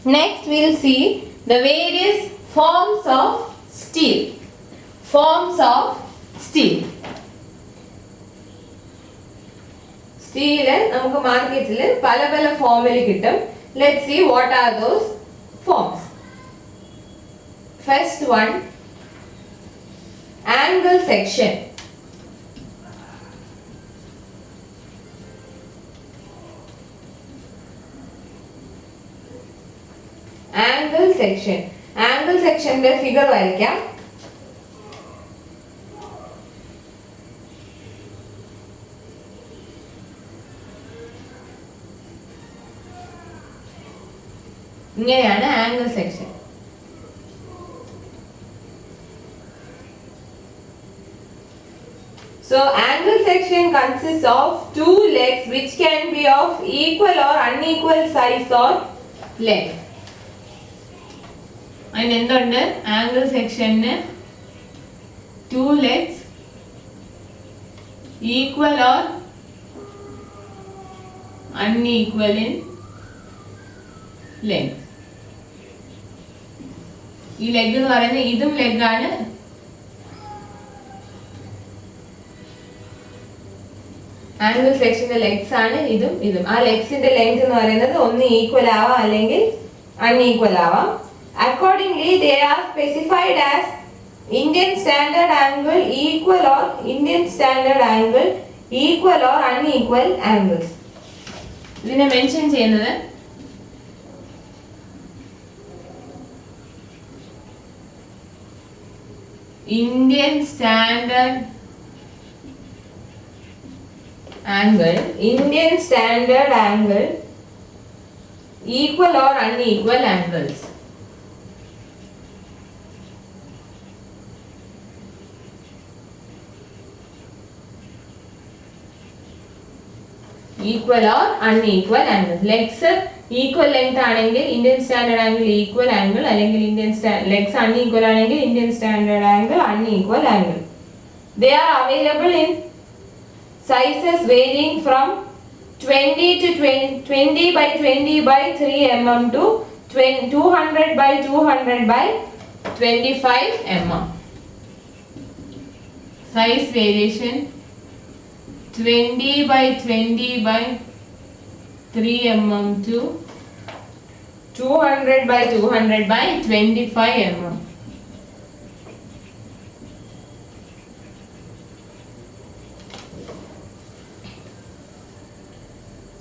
Next we will see the various forms of steel. Forms of steel. Steel നമുക്ക് മാർക്കറ്റിൽ പല പല ഫോമിൽ കിട്ടും. Let's see what are those forms. First one, angle section. Angle section. Angle section ന്റെ figure വരയ്ക്കാം. ഇങ്ങനെയാണ് angle section. So angle section consists of two legs which can be of equal or unequal size or length. അതിന് എന്തുണ്ട്? Angle section two legs equal or unequal in length. ഈ leg എന്ന് പറയുന്നത് ഇതും ലെഗാണ്, angle സെക്ഷന്റെ legs ആണ് ഇതും ഇതും. ആ ലെഗ്സിന്റെ ലെങ്ത് എന്ന് പറയുന്നത് ഒന്ന് ഈക്വൽ ആവാം അല്ലെങ്കിൽ അൺഈക്വൽ ആവാം. Accordingly, they are specified as Indian standard angle equal or Indian standard angle equal or unequal angles. ഇതിനെ മെൻഷൻ ചെയ്യുന്നത് Indian standard angle, Indian standard angle equal or unequal angles. Equal or unequal angles. Legs equal length ആണെങ്കിൽ Indian standard angle equal angle, അല്ലെങ്കിൽ Indian legs unequal ആണെങ്കിൽ Indian standard angle unequal angle. They are available in sizes varying from 20 to 20 by 20 by 3 mm to 200 by 200 by 25 mm. Size variation 20 by 20 by 3 mm to 200 by 200 by 25 mm.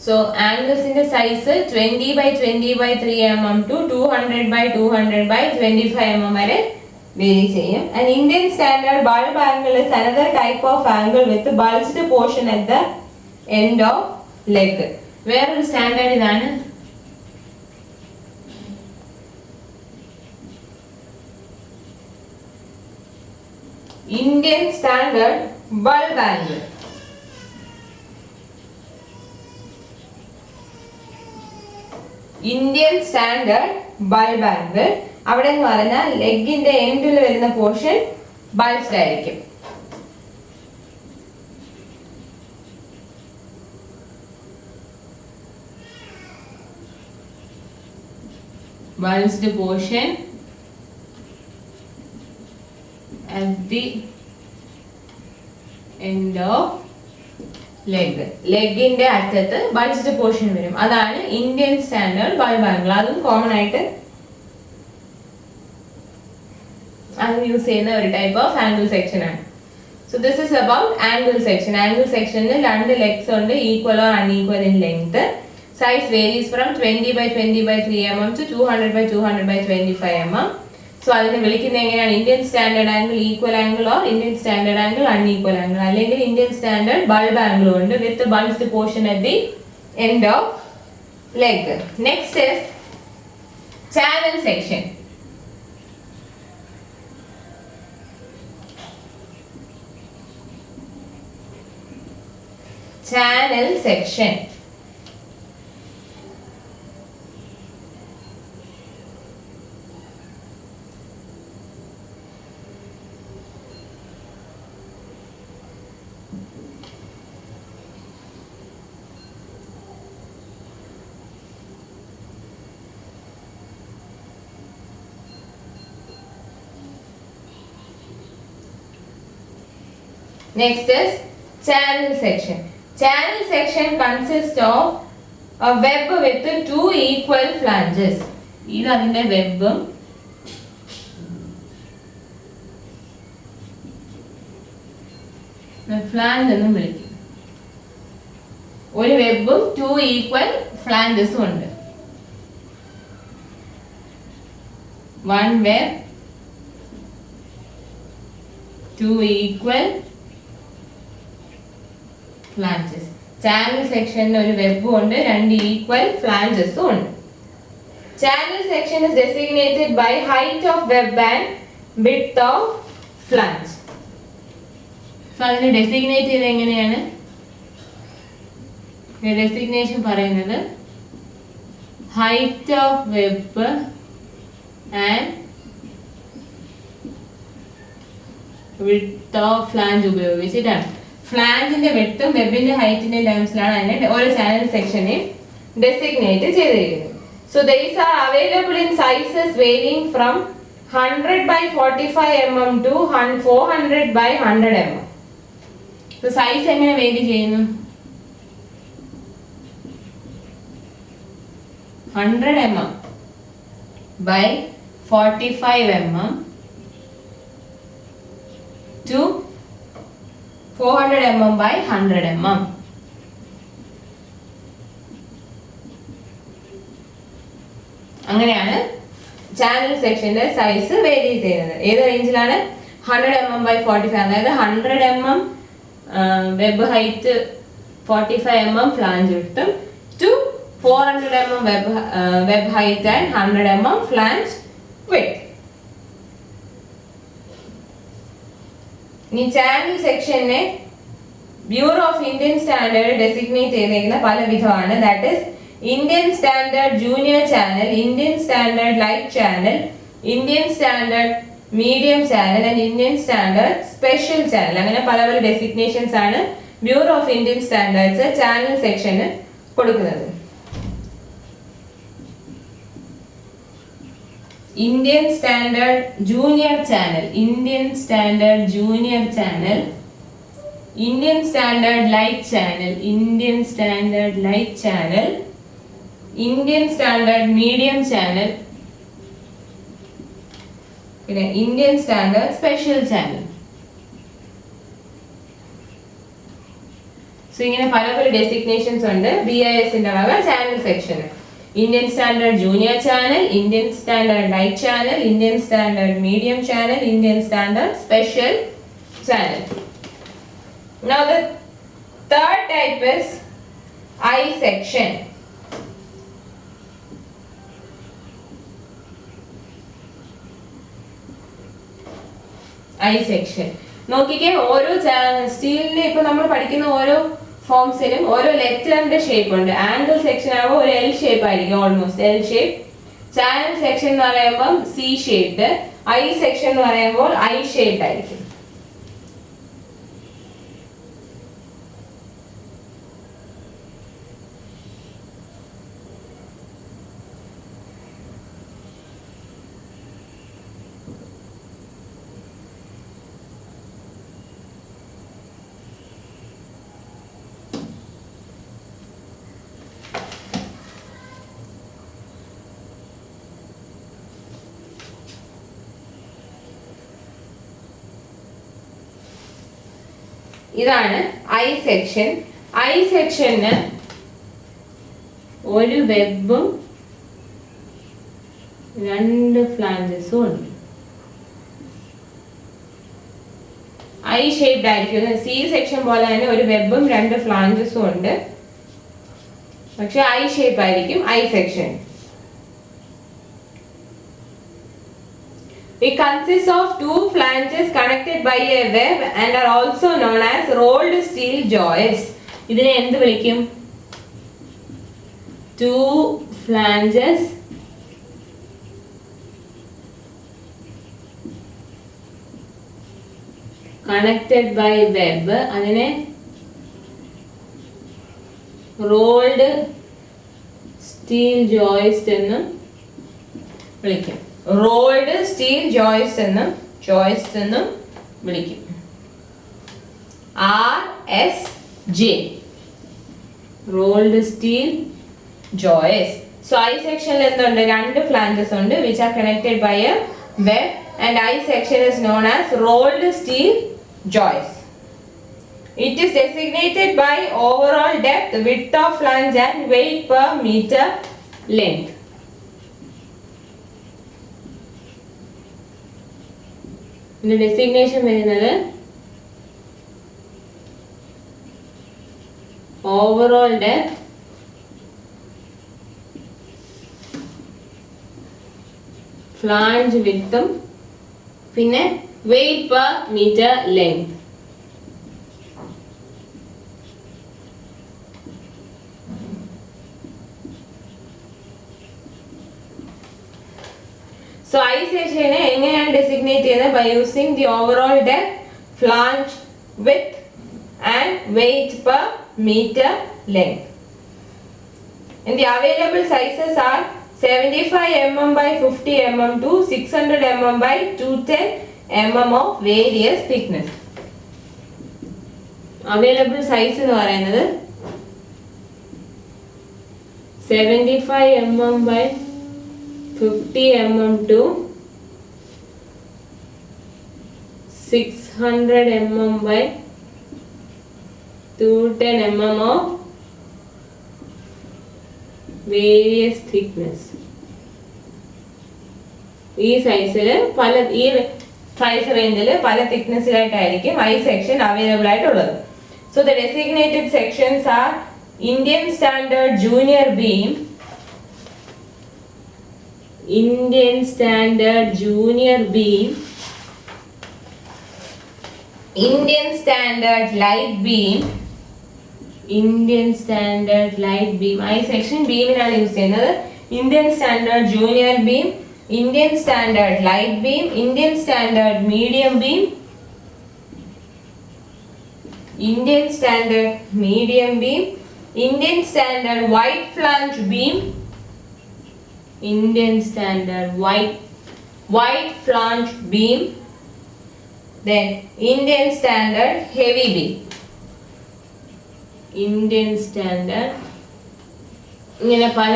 So angles in the size 20 by 20 by 3 mm to 200 by 200 by 25 mm വരെ vary ചെയ്യും. An Indian standard bulb angle is another type of angle with bulged portion at the end of leg. വേറൊരു standard ഇതാണ്. Indian standard bulb angle. Indian standard bulb angle. അവിടെ എന്ന് പറഞ്ഞാൽ ലെഗിന്റെ എൻഡിൽ വരുന്ന portion bulged ആയിരിക്കും. Bulged portion at the end of leg. ലെഗിന്റെ അറ്റത്ത് bulged portion വരും. അതാണ് ഇന്ത്യൻ സ്റ്റാൻഡേർഡ് ബൾബ് ആംഗിൾ. അതും കോമൺ ആയിട്ട് അത് യൂസ് ചെയ്യുന്ന ഒരു ടൈപ്പ് ഓഫ് ആംഗിൾ സെക്ഷൻ ആണ്. So this is about angle section. Angle സെക്ഷനിൽ രണ്ട് ലെഗ്സ് ഉണ്ട്, equal or unequal in length. Size varies from 20 by 20 by 3 mm to 200 by 200 by 25 mm. So അതിനെ വിളിക്കുന്നത് എങ്ങനെയാണ്? Indian standard angle equal angle or Indian standard angle unequal angle, അല്ലെങ്കിൽ Indian standard bulb angle ഉണ്ട് with bulged portion at the end of leg. Next is channel section. Channel section. Next is channel section. Channel section consists of a web with two equal flanges. ഇത് അതിന്റെ വെബും flange എന്നും വിളിക്കും. ഒരു വെബും two equal ഫ്ലാഞ്ചസും ഉണ്ട്. One web, two equal flanges. Channel സെക്ഷനിൽ ഒരു വെബും ഉണ്ട്, രണ്ട് ഈക്വൽ ഫ്ലാഞ്ചസും ഉണ്ട്. Channel section is designated by height of web and width of flange. So അതിനെ ഡെസിഗ്നേറ്റ് ചെയ്ത് എങ്ങനെയാണ്? ഡെസിഗ്നേഷൻ പറയുന്നത് height of web and width of flange ഉപയോഗിച്ചിട്ടാണ്. ഫ്ലാഞ്ചിന്റെ വിഡ്ത്തും വെബിന്റെ ഹൈറ്റിന്റെ ടേംസിലാണ് അതിനെ ഓരോ ചാനൽ സെക്ഷനെ ഡെസിഗ്നേറ്റ് ചെയ്തിരിക്കുന്നത്. So these are available in sizes varying from 100 by 45 mm to 400 by 100 mm. So size എങ്ങനെ vary ചെയ്യുന്നു? 100 mm by 45 mm to 400 mm by 100 mm. അങ്ങനെയാണ് channel സെക്ഷന്റെ size vary ചെയ്യുന്നത്. ഏത് റേഞ്ചിലാണ്? 100 mm by 45, അതായത് 100 mm web height, 45 mm flange വിഡ്ത്തും to 400 mm web height and 100 mm flange width. ഇനി ചാനൽ സെക്ഷനെ bureau of Indian standard designate ചെയ്തിരിക്കുന്ന പല വിധമാണ്. That is Indian Standard Junior Channel, Indian Standard Light Channel, Indian Standard Medium Channel and Indian Standard Special Channel. അങ്ങനെ പല പല designations ആണ് bureau of Indian standards channel സെക്ഷന് കൊടുക്കുന്നത്. Indian standard junior channel, Indian standard junior channel, Indian standard light channel, Indian standard light channel, Indian standard medium channel, പിന്നെ Indian standard special channel. So ഇങ്ങനെ പല പല designations ഉണ്ട് BISന്റെ വക channel സെക്ഷന്. Indian standard junior channel, Indian standard light channel, Indian standard medium channel, Indian standard special channel. Now the third type is I section. I section നോക്കിക്കേ, ഓരോ സ്റ്റീലിന്റെ ഇപ്പൊ നമ്മൾ പഠിക്കുന്ന ഓരോ ഫോംസിനും ഓരോ ലെറ്ററിന്റെ ഷേപ്പ് ഉണ്ട്. ആംഗിൾ സെക്ഷൻ ആകുമ്പോൾ ഒരു L ഷേപ്പ് ആയിരിക്കും, almost L shape. Channel section എന്ന് പറയുമ്പോൾ C ഷേപ്ഡ്, I സെക്ഷൻ എന്ന് പറയുമ്പോൾ I ഷേപ്ഡ് ആയിരിക്കും. ഇതാണ് I സെക്ഷൻ. I സെക്ഷന് ഒരു വെബും രണ്ട് ഫ്ലാഞ്ചസും ഉണ്ട്. I ഷേപ്ഡ് ആയിരിക്കും. C സെക്ഷൻ പോലെ തന്നെ ഒരു വെബും രണ്ട് ഫ്ലാഞ്ചസും ഉണ്ട്, പക്ഷെ I ഷേപ്പ് ആയിരിക്കും I section. It consists of two flanges connected by a web and are also known as rolled steel joists. ഇതിനെ എന്ത് വിളിക്കും? Two flanges connected by web, അതിനെ rolled steel joist എന്നും വിളിക്കും. റോൾഡ് സ്റ്റീൽ ജോയിസ്റ്റ് എന്നും വിളിക്കും. RSJ, rolled steel joists. So I section എന്തുണ്ട്, രണ്ട് flanges ഉണ്ട് which are connected by a web, and I section is known as rolled steel joists. It is designated by overall depth, width of flange and weight per meter length. The designation വരുന്നത് overall depth, flange width, പിന്നെ weight per meter length. So I section എങ്ങനെയാണ് designate ചെയ്യുന്നത്? By using the overall depth, flange width and weight per meter length. And the available sizes are 75 mm by 50 mm to 600 mm by 210 mm of various thickness. Available size എന്ന് പറയുന്നത് 75 mm by 50 mm to 600 mm by 210 mm of various thickness. ഈ സൈസിൽ പല ഈ size റേഞ്ചിൽ പല തിക്നെസ്സിലായിട്ടായിരിക്കും I section available ആയിട്ടുള്ളത്. So the designated sections R Indian standard junior beam, Indian standard junior beam, Indian standard light beam, Indian standard light beam. I section beam ആണ് use ചെയ്യുന്നത്. Indian standard junior beam, Indian standard light beam, Indian standard medium beam, Indian standard medium beam, Indian standard wide flange beam, Indian standard wide flange beam, then Indian standard heavy beam, Indian standard ഇങ്ങനെ പല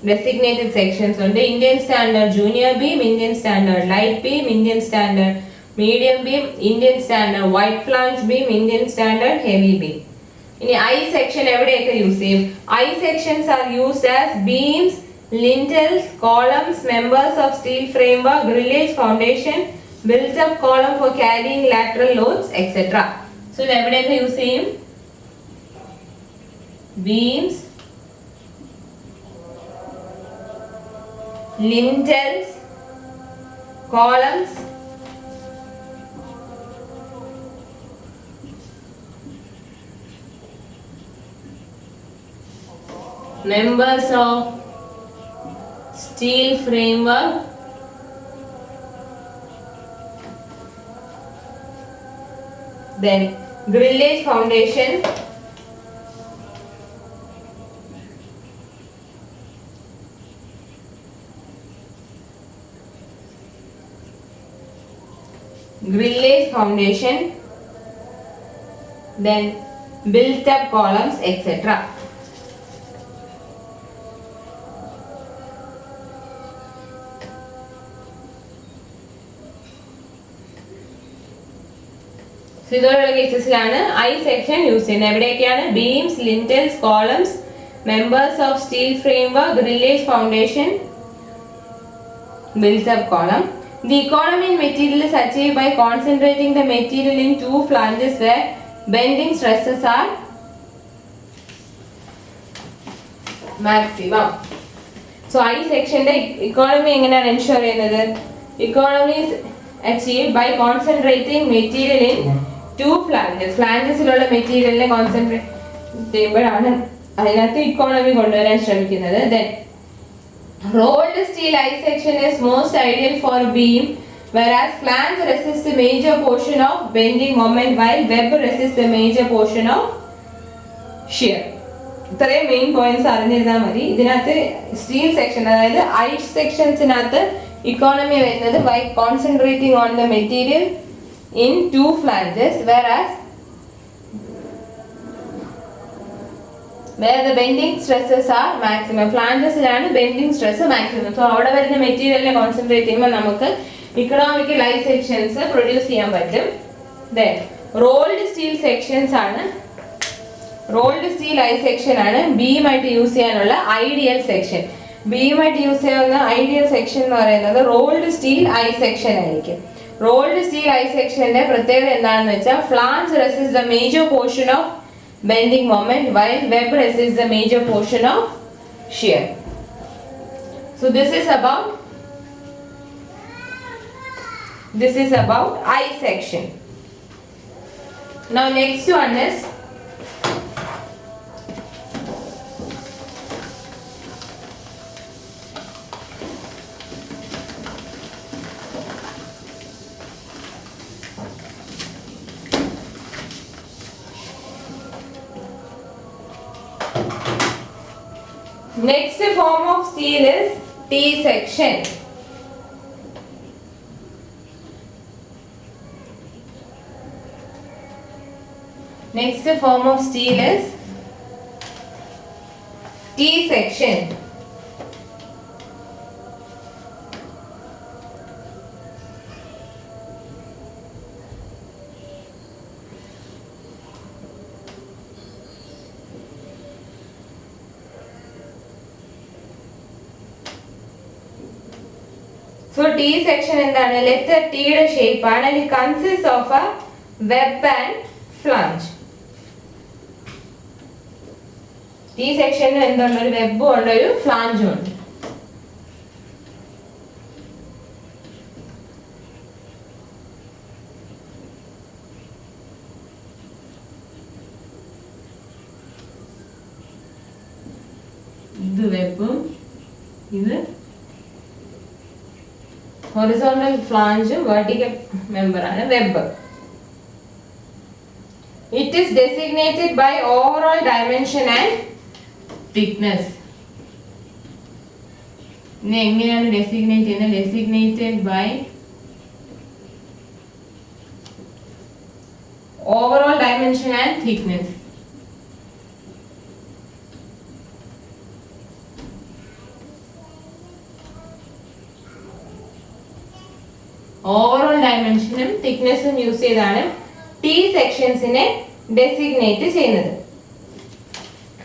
designated sections ഉണ്ട്. Indian standard junior beam, Indian standard light beam, Indian standard medium beam, Indian standard wide flange beam, Indian standard heavy beam. ഇനി I section എവിടെയൊക്കെ use ചെയ്യും? I sections are used as beams, lintels, columns, members of steel framework, grillage, foundation, built up column for carrying lateral loads, etc. So ഇത് എവിടെയൊക്കെ use ചെയ്യും? beams, lintels, columns, members of steel framework, then grillage foundation, then built up columns, etc. ഇതോടുള്ള കേസസിലാണ് I section use ചെയ്യുന്നത്. എവിടെയൊക്കെയാണ്? Beams, lintels, columns, members of steel framework, grillage foundation, built up column. The economy in material is achieved by concentrating the material in two flanges where bending stresses are maximum. So I section the economy എങ്ങനെയാണ് ensure ചെയ്യുന്നത്? Economy is achieved by concentrating material in two flanges. ഫ്ലാഞ്ചസിലുള്ള മെറ്റീരിയലിനെ concentrate ചെയ്യുമ്പോഴാണ് അതിനകത്ത് economy കൊണ്ടുവരാൻ ശ്രമിക്കുന്നത്. Then rolled steel I section is most ideal for beam, whereas flange resists the major portion of bending moment while web resists the major portion of shear. ഇത്രയും main points അറിഞ്ഞിരുന്നാൽ മതി. ഇതിനകത്ത് steel section, അതായത് I സെക്ഷൻസിനകത്ത് economy വരുന്നത് by concentrating on the material in two flanges, whereas where the bending stresses are maximum. ഫ്ലാഞ്ചസിലാണ് bending stress maximum. So അവിടെ വരുന്ന മെറ്റീരിയലിനെ concentrate ചെയ്യുമ്പോൾ നമുക്ക് ഇക്കണോമിക്കൽ ഐ സെക്ഷൻസ് പ്രൊഡ്യൂസ് ചെയ്യാൻ പറ്റും. ദെൻ റോൾഡ് സ്റ്റീൽ സെക്ഷൻസ് ആണ്, റോൾഡ് സ്റ്റീൽ ഐ സെക്ഷൻ ആണ് ബീമായിട്ട് യൂസ് ചെയ്യാനുള്ള ഐഡിയൽ സെക്ഷൻ. ബീമായിട്ട് യൂസ് ചെയ്യാവുന്ന ഐഡിയൽ സെക്ഷൻ എന്ന് പറയുന്നത് റോൾഡ് സ്റ്റീൽ ഐ സെക്ഷൻ ആയിരിക്കും. റോൾഡ് സ്റ്റീൽ ഐ സെക്ഷന്റെ പ്രത്യേകത എന്താണെന്ന് വെച്ചാൽ flange resist the major portion of bending moment while web resists the major portion of shear. So this is about I section. Now next one is next form of steel is T section. Next form of steel is T section. So T section എന്താണ്? Letter ടിയുടെ shape ആണ്. It consists of a web and flange. T സെക്ഷനിൽ എന്താണ്? ഒരു വെബും ഉണ്ട്, ഒരു ഫ്ലാഞ്ചും ഉണ്ട്. ഇത് വെബും ഇത് horizontal flange, vertical member ആണ് web. It is designated by overall dimension and thickness. ഇനി എങ്ങനെയാണ് ഡെസിഗ്നേറ്റ് ചെയ്യുന്നത്? designated by overall dimension and thickness. Overall ഡയമെൻഷനും തിക്നെസ്സും യൂസ് ചെയ്താണ് ടി സെക്ഷൻസിനെ ഡെസിഗ്നേറ്റ് ചെയ്യുന്നത്.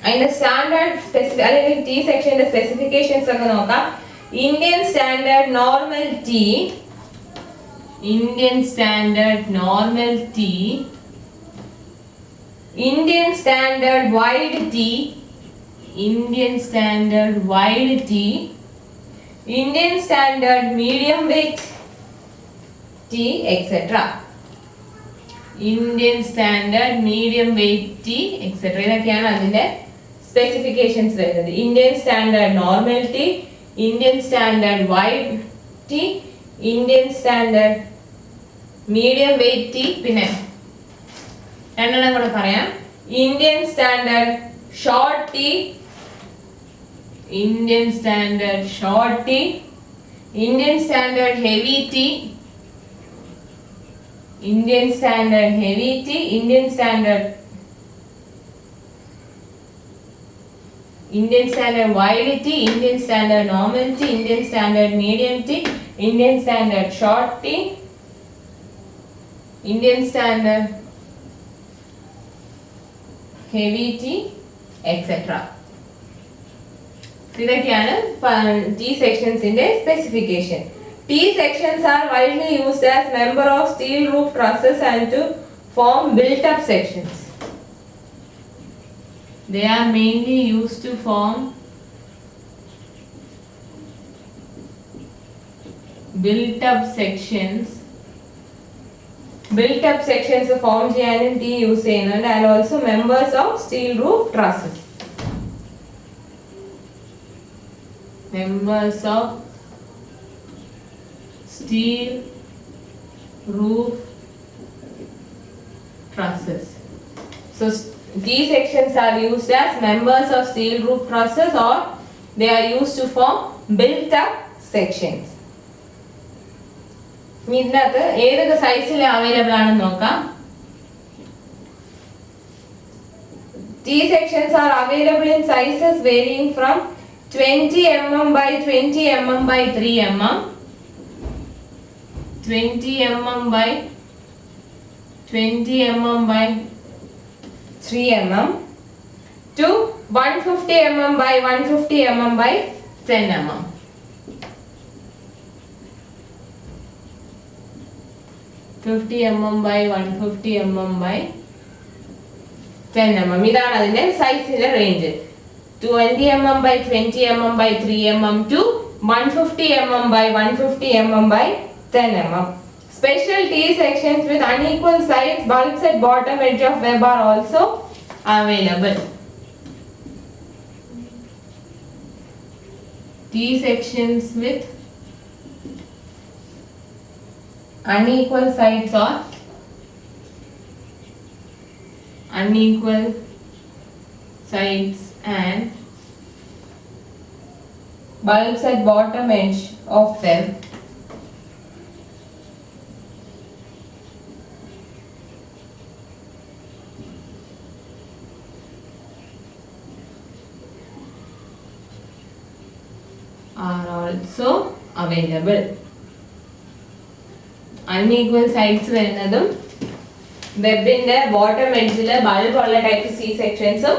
അതിന്റെ സ്റ്റാൻഡേർഡ് അല്ലെങ്കിൽ ടി സെക്ഷന്റെ സ്പെസിഫിക്കേഷൻസ് ഒക്കെ നോക്കാം. Indian standard normal T, Indian standard normal T, Indian standard wide T, Indian standard wide T, Indian standard medium weight T, etc. Indian standard medium weight T, etc. ഇതൊക്കെയാണ് അതിന്റെ specifications വരുന്നത്. Indian standard normal T, Indian standard wide T, Indian standard medium weight tee, പിന്നെ രണ്ടെണ്ണം കൂടെ പറയാം. Indian standard short tee, Indian standard short tee, Indian standard heavy tee, Indian standard heavy tea, Indian standard wide tea, Indian standard normal tea, Indian standard medium tea, Indian standard short tea, Indian standard heavy tea, etc. ഇതൊക്കെയാണ് T സെക്ഷൻസിന്റെ specification. T sections are widely used as member of steel roof trusses and to form built-up sections. They are mainly used to form built-up sections. Built-up sections form ചെയ്യാനും T use ചെയ്യുന്നുണ്ട്, and also members of steel roof trusses. Members of steel roof trusses. So these sections are used as members of steel roof trusses, or they are used to form built up sections. ഇതിനകത്ത് ഏതൊക്കെ സൈസിൽ available ആണെന്ന് നോക്കാം. T sections are available in sizes varying from 20 mm by 20 mm by 3 mm, 20 mm by 20 mm by 3 mm to 150 mm by 150 mm by 10 mm. 50 mm by 150 mm by 10 mm. ഇതാണ് അതിന്റെ സൈസിന്റെ range. 20 mm by 20 mm by 3 mm to 150 mm by 150 mm by 10 mm. Special T sections with unequal sides bulbs at bottom edge of web are also available. T sections with unequal sides or unequal sides and bulbs at bottom edge of them are also available. Unequal sides വരുന്നതും വെബിന്റെ bottom എഡ്ജിൽ bulb ഉള്ള type C സെക്ഷൻസും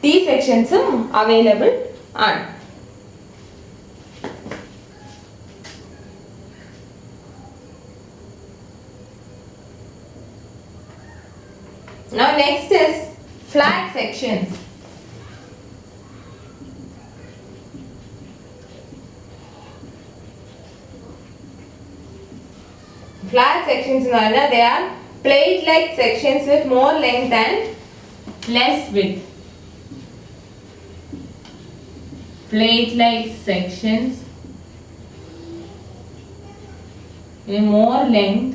T സെക്ഷൻസും available ആണ്. Now next is flat sections. Flat sections എന്ന് പറഞ്ഞാൽ they are plate-like sections with more length and less width. Plate-like sections with more length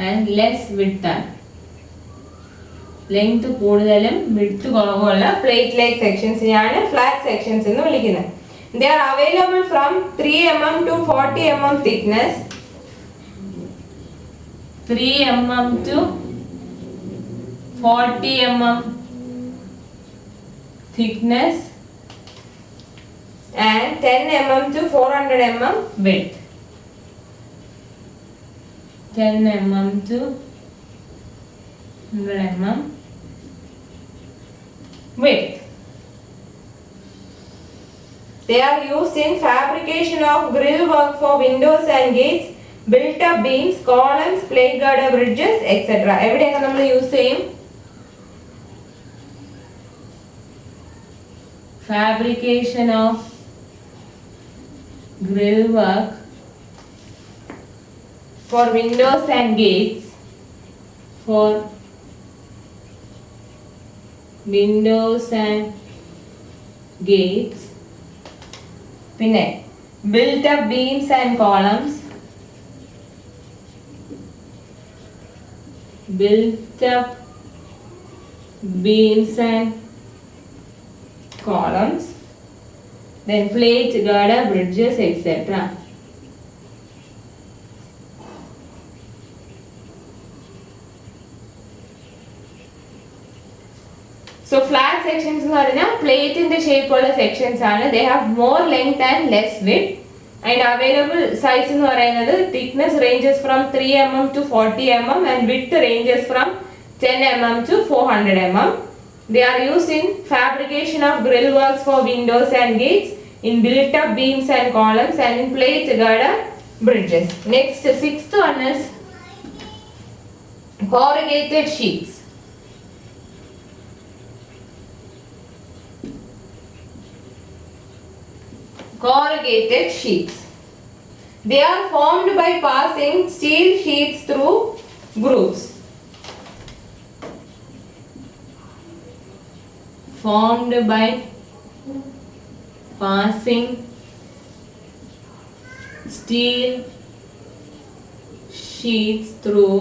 and less width. Length കൂടുതലും width കുറവുള്ള plate-like sections ആണ് flat sections എന്ന് വിളിക്കുന്നത്. They are available from 3 mm to 40 mm thickness. 3 mm to 40 mm thickness and 10 mm to 400 mm width. 10 mm to 100 mm width. They are used in fabrication of grill work for windows and gates, built up beams, columns, plate girder bridges, etc. എവിടെയൊക്കെ നമ്മൾ use ചെയ്യും? Fabrication of grill work for windows and gates, for windows and gates, പിന്നെ built up beams and columns, built up beams and columns, then plate girder bridges, etc. So flat sections എന്ന് പറഞ്ഞാൽ പ്ലേറ്റിന്റെ shape ഉള്ള sections ആണ്. They have more length and less width. And available size എന്ന് പറയുന്നത് thickness ranges from 3 mm to 40 mm and width ranges from 10 mm to 400 mm. They are used in fabrication of grill works for windows and gates, in built up beams and columns, and in plate girder bridges. Next, sixth one is corrugated sheets. Corrugated sheets. They are formed by passing steel sheets through grooves. Formed by passing steel sheets through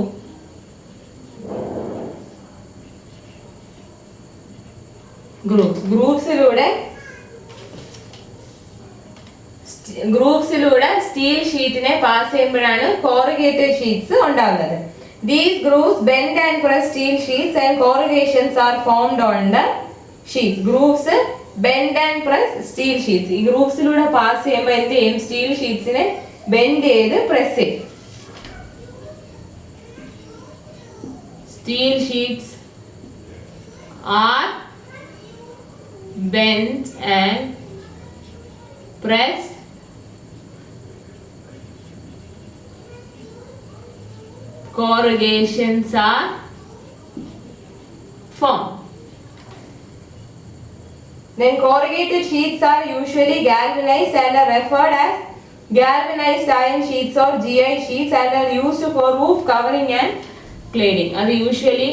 grooves. Grooves ഗ്രൂപ്പ്സിലൂടെ steel ഷീറ്റിനെ pass ചെയ്യുമ്പോഴാണ് corrugated sheets ഉണ്ടാകുന്നത്. These grooves bend and press steel sheets and corrugations are formed on the sheets. Grooves bend and press steel sheets. ഈ ഗ്രൂപ്പ്സിലൂടെ pass ചെയ്യുമ്പോൾ എന്ത് ചെയ്യും? Steel ഷീറ്റ്സിനെ bend ചെയ്ത് press ചെയ്യും. Steel sheets are bent and pressed corrugations are formed. Then corrugated sheets are usually galvanized and are referred as galvanized iron sheets or GI sheets and are used for roof covering and cladding. അത് usually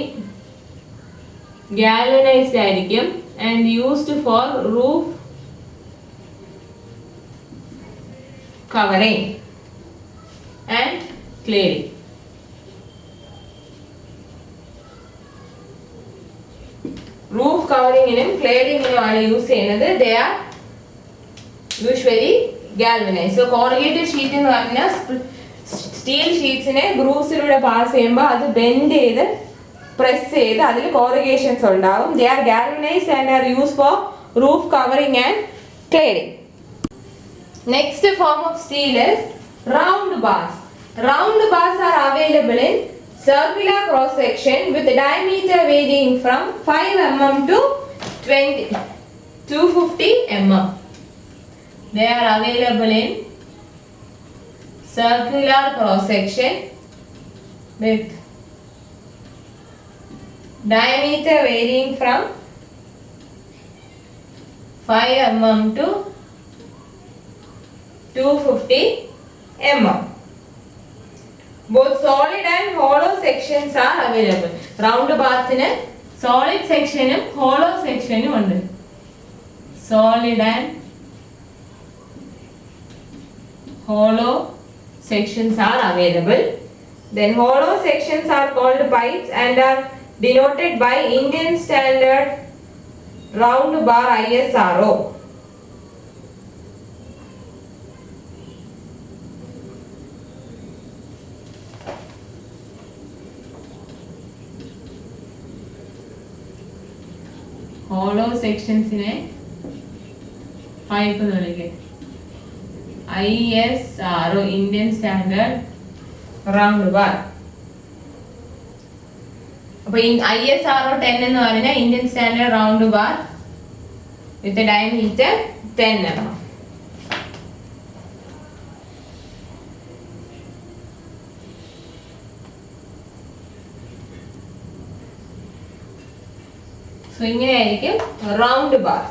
galvanized ആയിരിക്കും and used for roof covering and cladding. Roof covering-നും cladding-നും ആണ് use ചെയ്യുന്നത്. They are usually galvanized. So corrugated sheet എന്ന് പറഞ്ഞാൽ steel ഷീറ്റ്സിനെ ഗ്രൂവ്സിലൂടെ pass ചെയ്യുമ്പോൾ അത് bend ചെയ്ത് press ചെയ്ത് അതിൽ corrugations ഉണ്ടാവും. They are galvanized and are used for roof covering and cladding. Next form of steel is round bars. Round bars are available in circular cross section with diameter varying from 5 mm to 250 mm. They are available in circular cross section with diameter varying from 5 mm to 250 mm. Both solid and hollow sections are available. Round bars in solid section and hollow section ഉണ്ട്. Solid and hollow sections are available. Then hollow sections are called pipes and are denoted by Indian Standard Round Bar ISRO. Hollow sections in a pipe ISRO Indian Standard Round Bar. അപ്പോൾ ISRO 10 എന്ന് പറഞ്ഞാൽ Indian Standard Round Bar with a diameter 10 mm. So ഇങ്ങനെയായിരിക്കും round bar.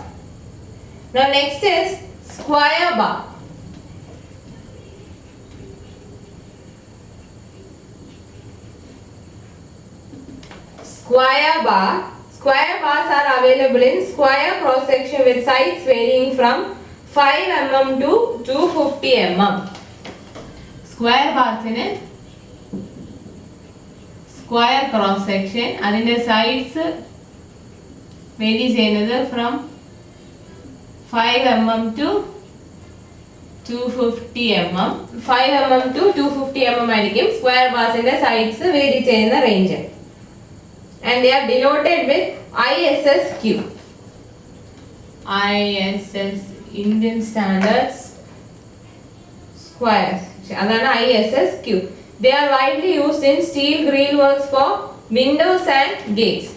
Now next is square bar. Square bar. Square bars are available in square cross section with sides varying from 5 mm to 250 mm. Square bars in a square cross section അതിന്റെ sides vary ചെയ്യുന്നത് from 5 mm to 250 mm. 5 mm to 250 mm ആയിരിക്കും square barsന്റെ sides vary ചെയ്യുന്ന range. And they are denoted with ISSQ. ISS Indian Standards Squares. അതാണ് ISSQ. They are widely used in steel grill works for windows and gates.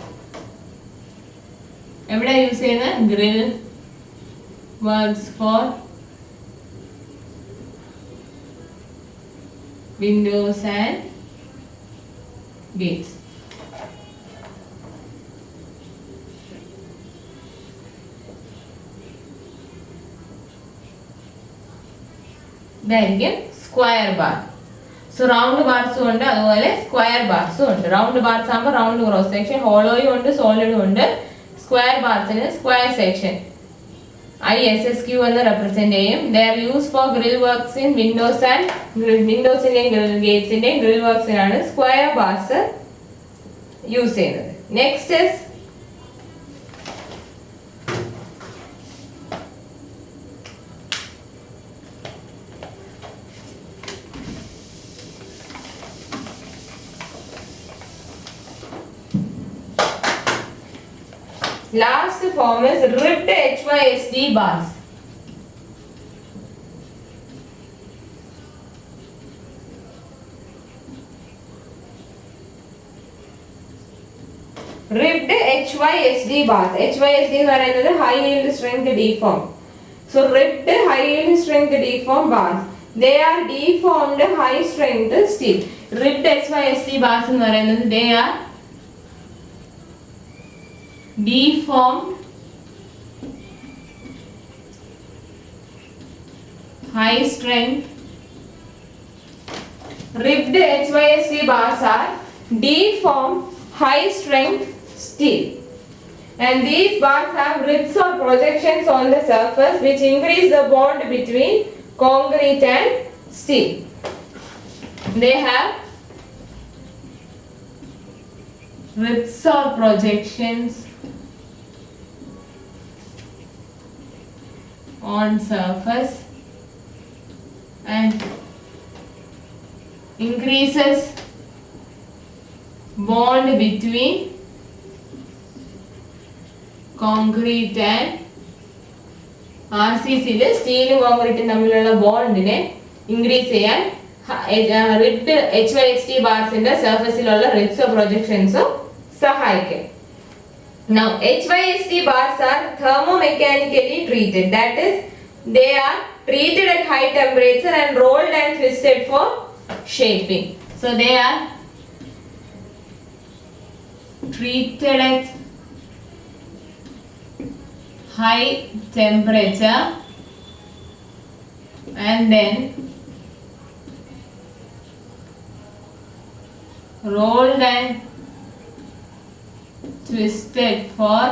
എവിടെ use ചെയ്യുന്ന grill works for windows and gates. ഇതായിരിക്കും square bar. So round ബാർസും ഉണ്ട്, അതുപോലെ square ബാർസും ഉണ്ട്. Round bars ആകുമ്പോൾ റൗണ്ട് ക്രോസ് സെക്ഷൻ, ഹോളോയും ഉണ്ട് സോളിഡും ഉണ്ട്. സ്ക്വയർ ബാർസിന് സ്ക്വയർ സെക്ഷൻ ISSQ എന്ന് റെപ്രസെന്റ് ചെയ്യും. They are use for grill works in windows and വിൻഡോസിന്റെയും ഗ്രിൽ ഗേറ്റ്സിന്റെയും ഗ്രിൽ വർക്ക്സിനാണ് സ്ക്വയർ ബാർസ് യൂസ് ചെയ്യുന്നത്. Next is Last form is ribbed HYSD bars. Ribbed HYSD bars. HYSD എന്ന് പറയുന്നത് high yield strength deformed. So ribbed high yield strength deformed bars. They are deformed high strength steel. Ribbed HYSD bars എന്ന് പറയുന്നത് they are deformed high strength. Ribbed HYSD bars are deformed high strength steel, and these bars have ribs or projections on the surface which increase the bond between concrete and steel. They have ribs or projections on surface and increases bond between concrete and RCC യിൽ സ്റ്റീലും കോൺക്രീറ്റും തമ്മിലുള്ള ബോണ്ടിനെ increase ചെയ്യാൻ ribbed HYSD ബാർസിന്റെ സർഫസിലുള്ള റിബ്സോ പ്രൊജക്ഷൻസോ സഹായിക്കും. Now HYSD bars are thermomechanically treated, that is they are treated at high temperature and rolled and twisted for shaping. So they are treated at high temperature and then rolled and twisted for,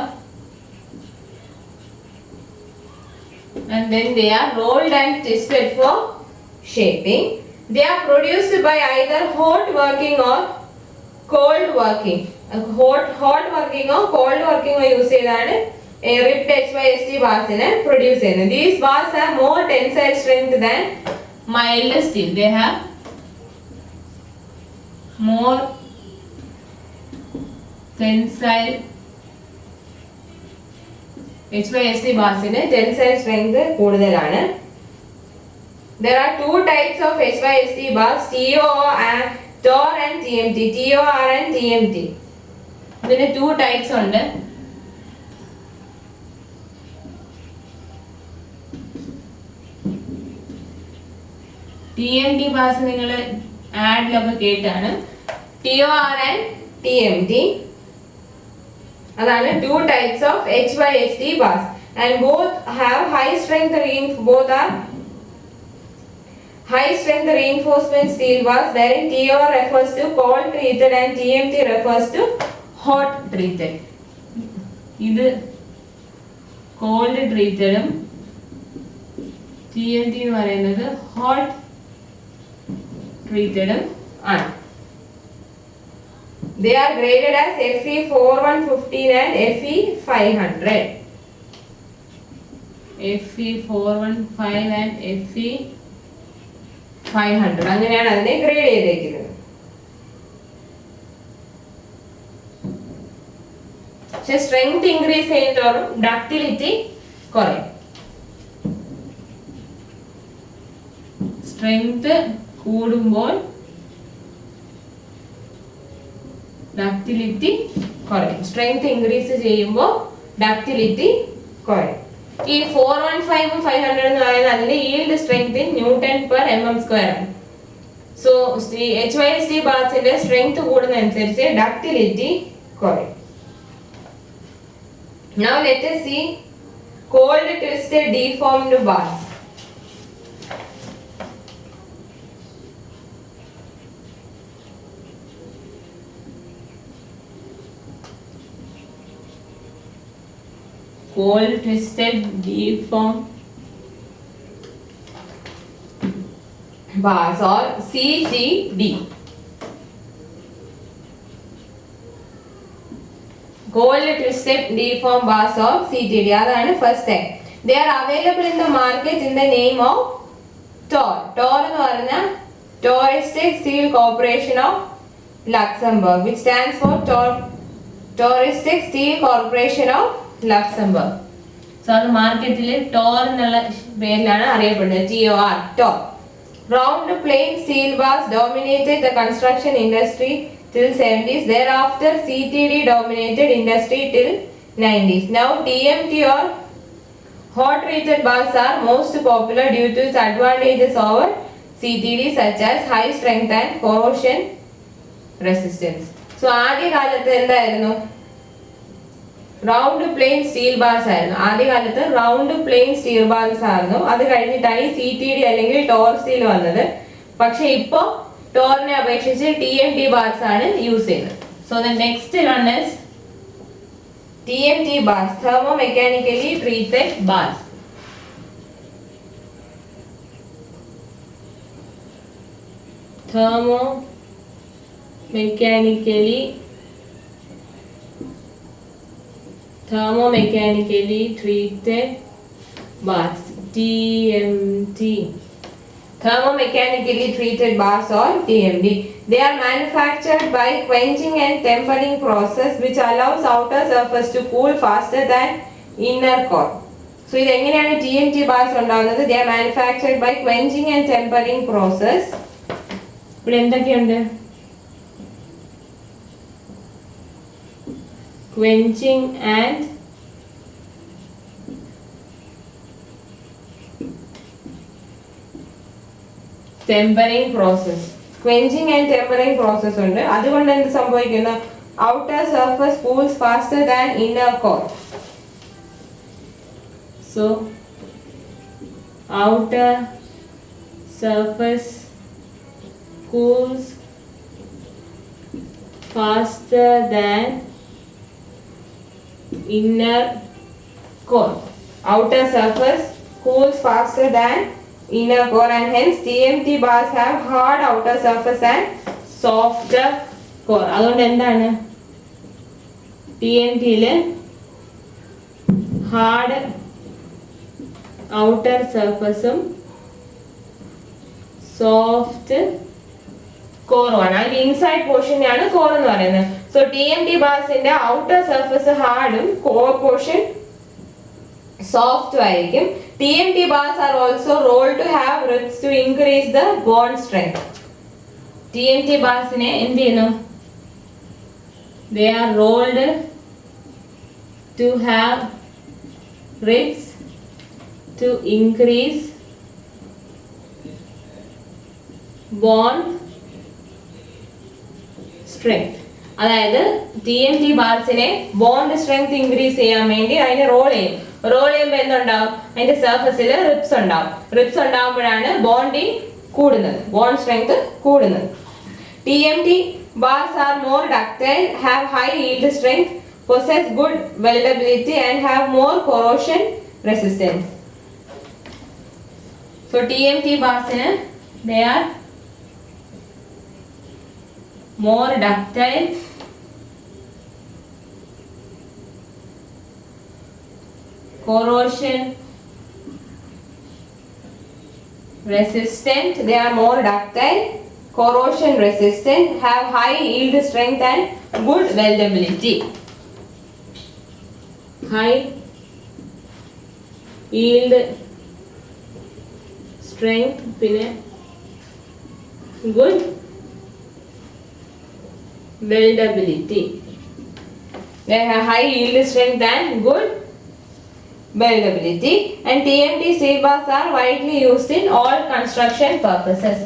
and then they are rolled and twisted for shaping. They are produced by either hot working or cold working. Hot working or cold working use ചെയ്താണ് ribbed HYSD bars produce ചെയ്യുന്നത്. These bars have more tensile strength than mild steel. They have more tensile HYSD bars tensile strength കൂടുതലാണ്. There are two types of HYSD bars, TOR and TMT. TOR and TMT. ഇതിന് two types ഉണ്ട്. TMT bars നിങ്ങൾ ആഡിലൊക്കെ കേട്ടാണ്. TOR and TMT. അതാണ് two types of HYSD bars and both have high strength reinforcement steel bars, wherein TOR refers to cold treated and TMT refers to hot treated. ഇത് cold treated ഉം TMT എന്ന് പറയുന്നത് hot treated ഉം ആണ്. They are graded as FE 4115 and FE 500. FE 415 and FE 500 അങ്ങനെയാണ് അതിനെ grade ചെയ്തേക്കുന്നത്. പക്ഷെ സ്ട്രെങ്ത് ഇൻക്രീസ് ചെയ്യുന്നതോറും ഡക്റ്റിലിറ്റി കുറയും. സ്ട്രെങ്ത് കൂടുമ്പോൾ ഡക്റ്റിലിറ്റി കുറയും. സ്ട്രെങ്ത് ഇൻക്രീസ് ചെയ്യുമ്പോൾ ഡക്റ്റിലിറ്റി കുറയും. ഈ 415 500 എന്ന് പറയുന്നത് അതിന്റെ yield strength in Newton per mm square ആണ്. സോ HYSD ബാർസിന്റെ സ്ട്രെങ്ത് കൂടുന്നതനുസരിച്ച് ഡക്റ്റിലിറ്റി കുറയും. Now let us see cold twisted deformed bars. Cold twisted deformed bars or CTD. Cold twisted deformed bars or CTD. അതാണ് first type. They are available in the market in the name of TOR. TOR എന്ന് പറഞ്ഞാൽ Touristic Steel Corporation of Luxembourg, which stands for Touristic Steel Corporation of Luxembourg. So അത് മാർക്കറ്റിൽ Tor എന്നുള്ള പേരിലാണ് അറിയപ്പെടുന്നത്. TOR, Tor. Round plain steel bars dominated the construction industry till 70s. Thereafter, CTD dominated industry till 90s. Now, TMT or hot treated bars are most popular due to its advantages over CTD, such as high strength and corrosion resistance. So, ആദ്യ കാലത്ത് എന്തായിരുന്നു? Round plain steel bars ആയിരുന്നു. ആദ്യകാലത്ത് round plain steel bars ആയിരുന്നു. അത് കഴിഞ്ഞിട്ടാണ് CTD അല്ലെങ്കിൽ Tor steel വന്നത്. പക്ഷെ ഇപ്പോൾ ടോറിനെ അപേക്ഷിച്ച് TMT ബാർസ് ആണ് യൂസ് ചെയ്യുന്നത്. So the next one is TMT bars, thermo mechanically treated bars. Thermo thermomechanically treated bars, TMT. Thermomechanically treated bars or TMT. They are manufactured by quenching and tempering process which allows outer surface to cool faster than inner core. So ഇത് എങ്ങനെയാണ് TMT bars ഉണ്ടാകുന്നത്? They are manufactured by quenching and tempering process. ഇവിടെ എന്തൊക്കെയുണ്ട്? Quenching and tempering process. Quenching and tempering process ഉണ്ട്. അതുകൊണ്ട് എന്ത് സംഭവിക്കുന്നു? Outer surface cools faster than inner core. So outer surface cools faster than inner core. Outer surface cools faster than inner core and hence TMT bars have hard outer surface and softer core. അതുകൊണ്ട് എന്താണ് TMT യില് hard outer സർഫസും soft കോറുമാണ്. അതിന്റെ inside പോർഷനെയാണ് core എന്ന് പറയുന്നത്. So TMT ബാർസിന്റെ ഔട്ടർ സർഫസ് ഹാർഡും കോർ പോർഷൻ സോഫ്റ്റും ആയിരിക്കും. TMT bars are also rolled to have ribs to increase the bond strength. TMT bars ne endu cheyunu? They are rolled to have ribs to increase bond strength. അതായത് TMT ബാർസിനെ bond strength increase ചെയ്യാൻ വേണ്ടി അതിനെ role ചെയ്യും. Role ചെയ്യുമ്പോൾ എന്തുണ്ടാവും? അതിന്റെ സർഫസിൽ ribs ഉണ്ടാവും. റിപ്സ് ഉണ്ടാകുമ്പോഴാണ് ബോണ്ടിങ് കൂടുന്നത്, ബോണ്ട് സ്ട്രെങ്ത് കൂടുന്നത്. TMT bars are more ductile, have high yield strength, possess good weldability and have more corrosion resistance. So TMT bars they are more ductile, corrosion resistant. They are more ductile, corrosion resistant, have high yield strength and good weldability. High yield strength പിന്നെ good weldability. They have high yield strength and good weldability. And TMT steel bars are widely used in all construction purposes.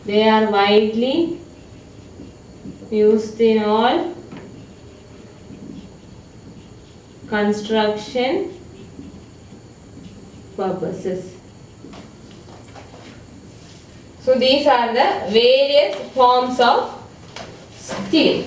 They are widely used in all construction purposes. So these are the various forms of steel.